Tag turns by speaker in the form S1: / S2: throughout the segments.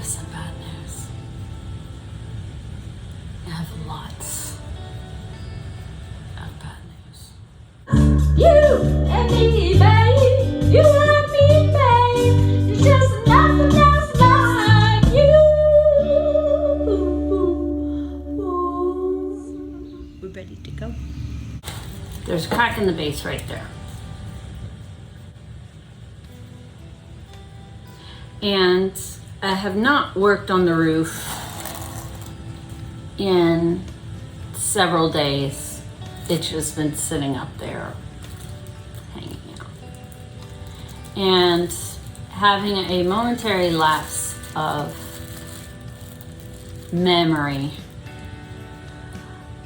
S1: have some bad news. I have lots of bad news. You and me, babe. You and me, babe. It's just nothing else like you.
S2: We're ready to go.
S1: There's a crack in the base right there. And I have not worked on the roof in several days. It's just been sitting up there, hanging out. And having a momentary lapse of memory,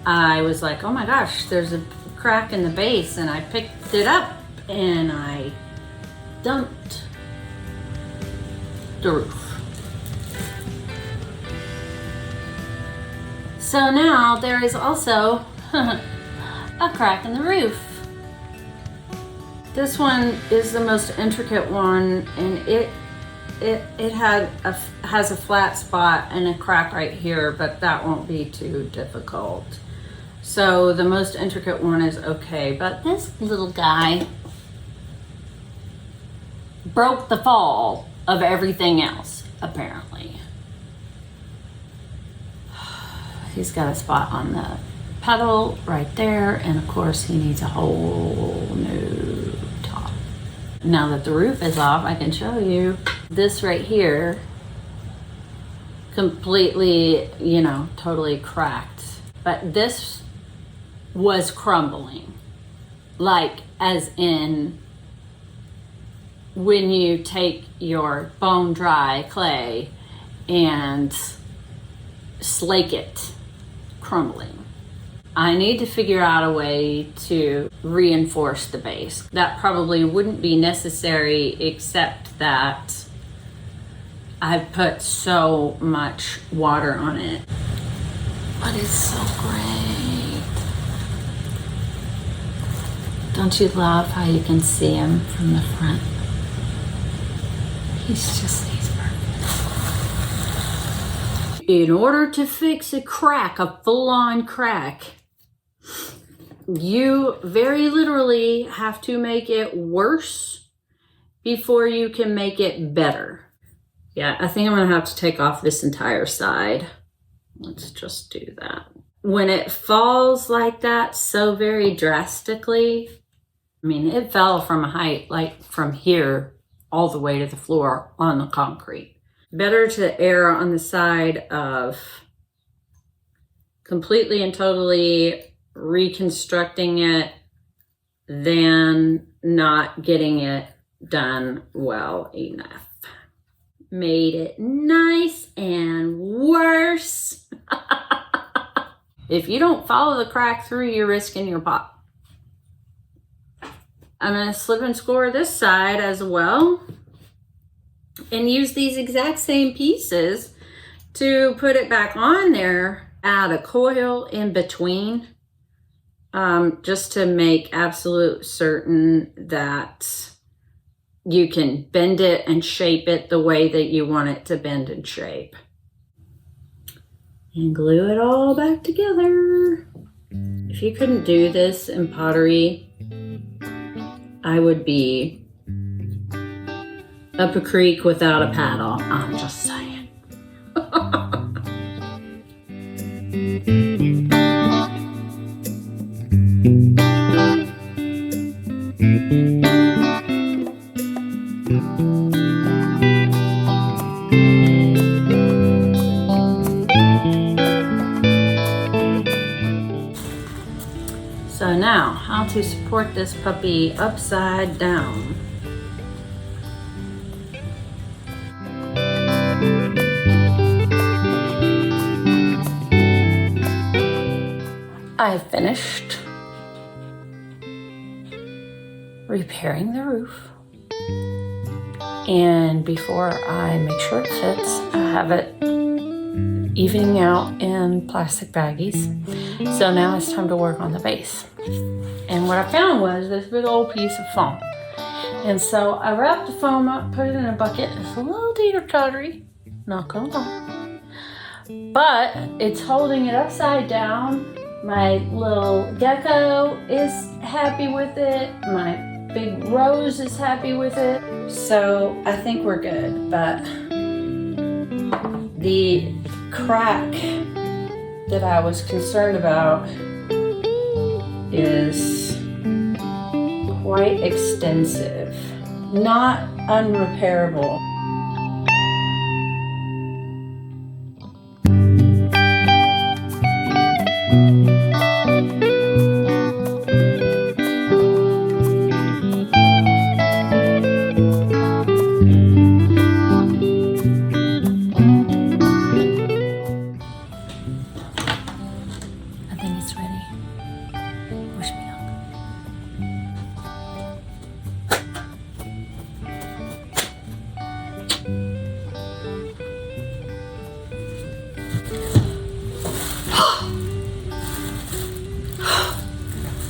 S1: I was like, oh my gosh, there's a crack in the base, and I picked it up and I dumped the roof. So now there is also a crack in the roof. This one is the most intricate one, and it has a flat spot and a crack right here, but that won't be too difficult. So the most intricate one is okay, but this little guy broke the fall of everything else, apparently. He's got a spot on the pedal right there, and of course he needs a whole new top. Now that the roof is off, I can show you this right here, completely, totally cracked. But this was crumbling, like as in when you take your bone dry clay and slake it, crumbling. I need to figure out a way to reinforce the base. That probably wouldn't be necessary, except that I've put so much water on it. But it's so great. Don't you love how you can see him from the front? He's perfect. In order to fix a crack, a full-on crack, you very literally have to make it worse before you can make it better. Yeah, I think I'm gonna have to take off this entire side. Let's just do that. When it falls like that so very drastically, it fell from a height, like from here all the way to the floor on the concrete. Better to err on the side of completely and totally reconstructing it than not getting it done well enough. Made it nice and worse. If you don't follow the crack through, you're risking your pot. I'm going to slip and score this side as well and use these exact same pieces to put it back on there. Add a coil in between, just to make absolute certain that you can bend it and shape it the way that you want it to bend and shape. And glue it all back together. If you couldn't do this in pottery, I would be up a creek without a paddle. I'm just saying. So now, how to support this puppy upside down. I finished repairing the roof, and before I make sure it fits, I have it evening out in plastic baggies. So now it's time to work on the base. And what I found was this big old piece of foam. And so I wrapped the foam up, put it in a bucket. It's a little teeter-tottery, Not gonna lie. But it's holding it upside down. My little gecko is happy with it. My big rose is happy with it. So I think we're good. But the crack that I was concerned about is quite extensive. Not unrepairable. I think it's ready. Wish me luck.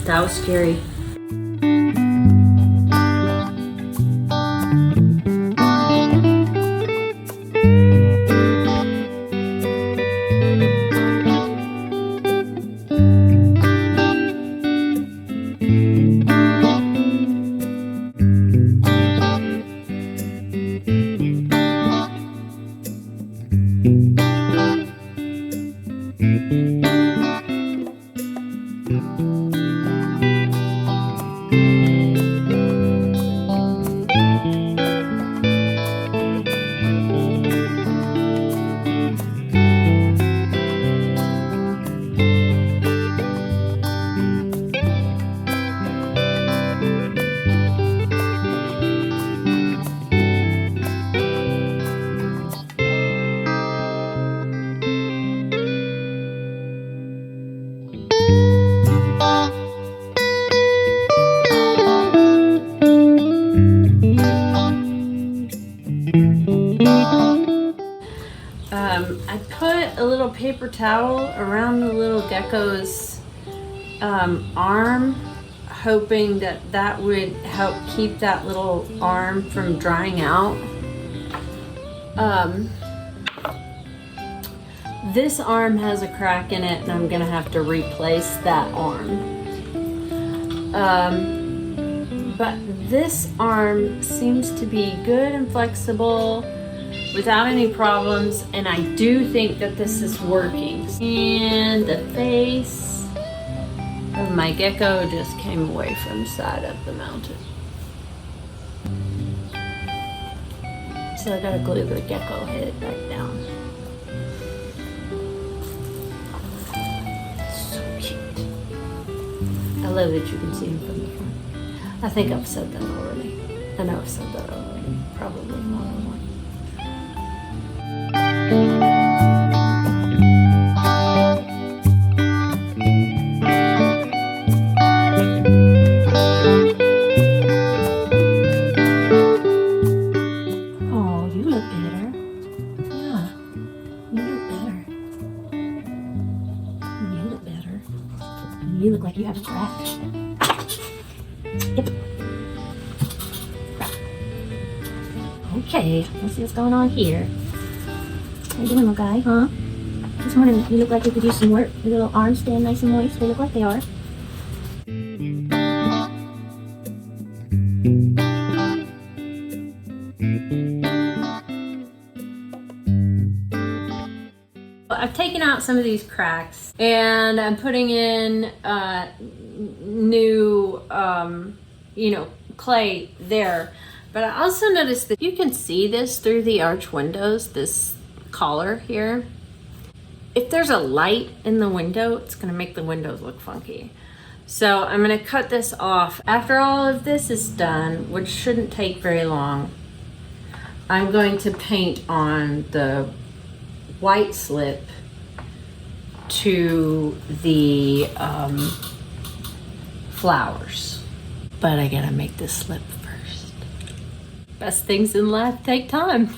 S1: That was scary. I put a little paper towel around the little gecko's arm, hoping that that would help keep that little arm from drying out. This arm has a crack in it and I'm gonna have to replace that arm. But this arm seems to be good and flexible without any problems, and I do think that this is working. And the face of my gecko just came away from the side of the mountain. So I gotta glue the gecko head back down. So cute. I love that you can see him from the front. I think I've said that already. I know I've said that already. Probably more than once. Oh, you look better. Yeah, you look better. You look better. You look like you have a crack. Yep. Okay, let's see what's going on here. How you doing, little guy, huh? This morning you look like you could use some work. Your little arms stand nice and moist. They look like they are. I've taken out some of these cracks and I'm putting in new, clay there. But I also noticed that you can see this through the arch windows, this collar here. If there's a light in the window, it's gonna make the windows look funky. So I'm gonna cut this off. After all of this is done, which shouldn't take very long, I'm going to paint on the white slip to the flowers. But I gotta make this slip first. Best things in life take time.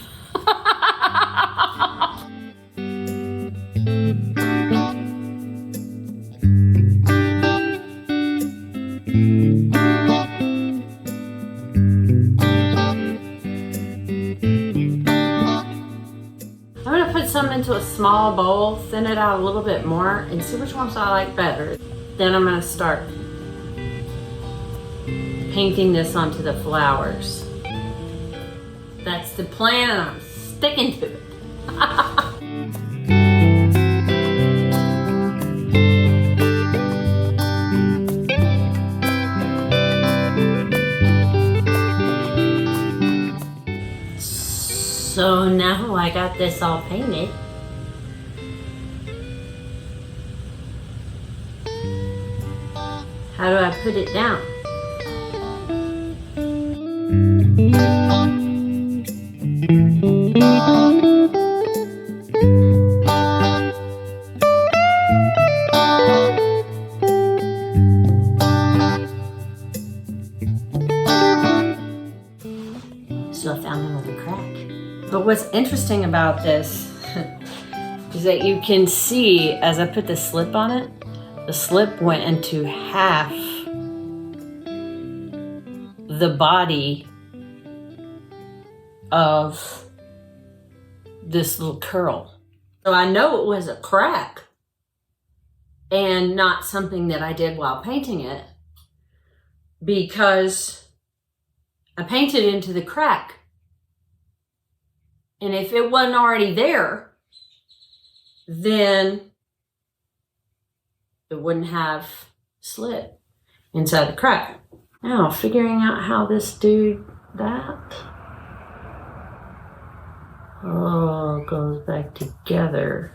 S1: into a small bowl, thin it out a little bit more, and see which ones I like better. Then I'm gonna start painting this onto the flowers. That's the plan, and I'm sticking to it. So now I got this all painted. How do I put it down? So I found another crack. But what's interesting about this is that you can see as I put the slip on it, the slip went into half the body of this little curl. So I know it was a crack and not something that I did while painting it, because I painted into the crack. And if it wasn't already there, then it wouldn't have slip inside the crack. Now, figuring out how this dude that all goes back together.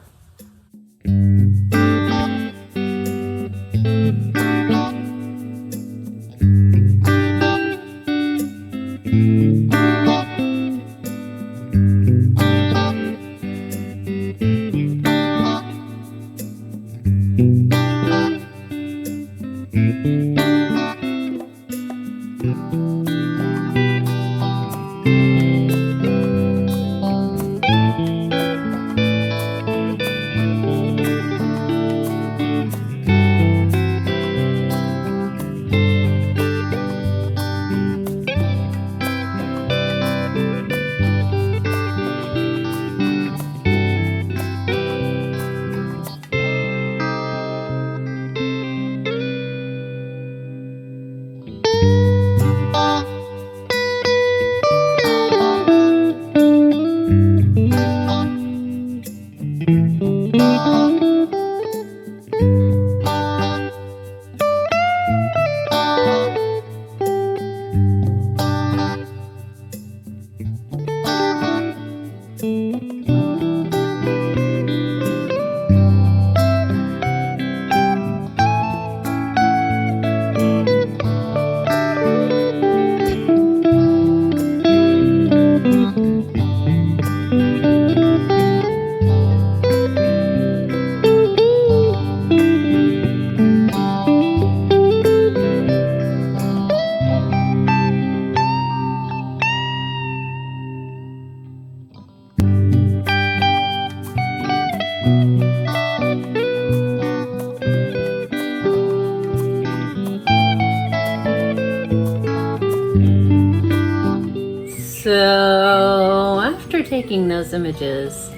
S1: So after taking those images,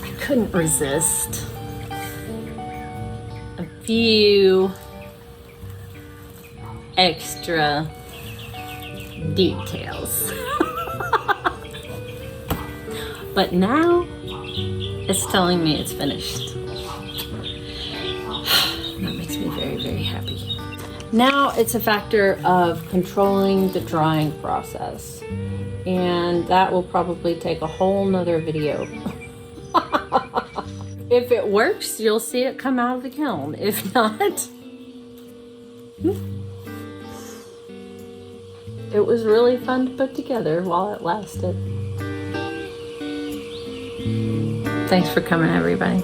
S1: I couldn't resist a few extra details. But now it's telling me it's finished. That makes me very, very happy. Now it's a factor of controlling the drying process, and that will probably take a whole nother video. If it works, you'll see it come out of the kiln. If not, it was really fun to put together while it lasted. Thanks for coming, everybody.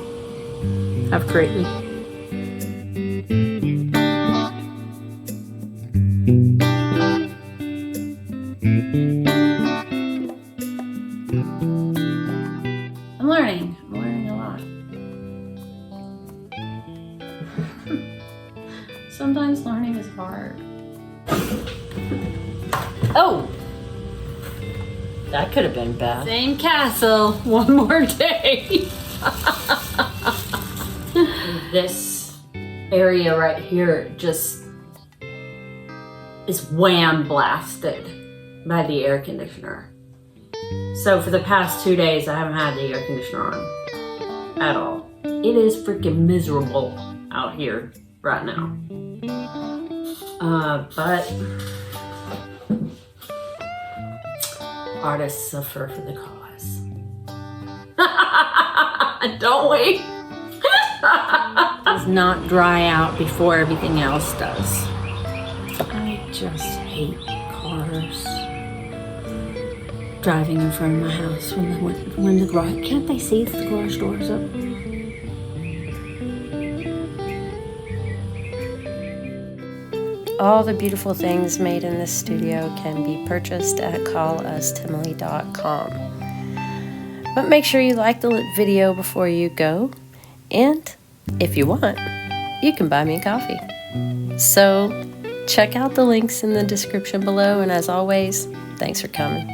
S1: Have a great week. I'm learning a lot. Sometimes learning is hard. Oh!
S3: That could have been bad.
S1: Same castle, one more day. This area right here just is wham blasted by the air conditioner. So for the past 2 days, I haven't had the air conditioner on at all. It is freaking miserable out here right now. But artists suffer for the cause. Don't we? Does not dry out before everything else does. I just hate cars driving in front of my house when the garage. Can't they see that the garage door is up?
S4: All the beautiful things made in this studio can be purchased at callustemily.com. But make sure you like the video before you go, and if you want, you can buy me a coffee. So check out the links in the description below, and as always, thanks for coming.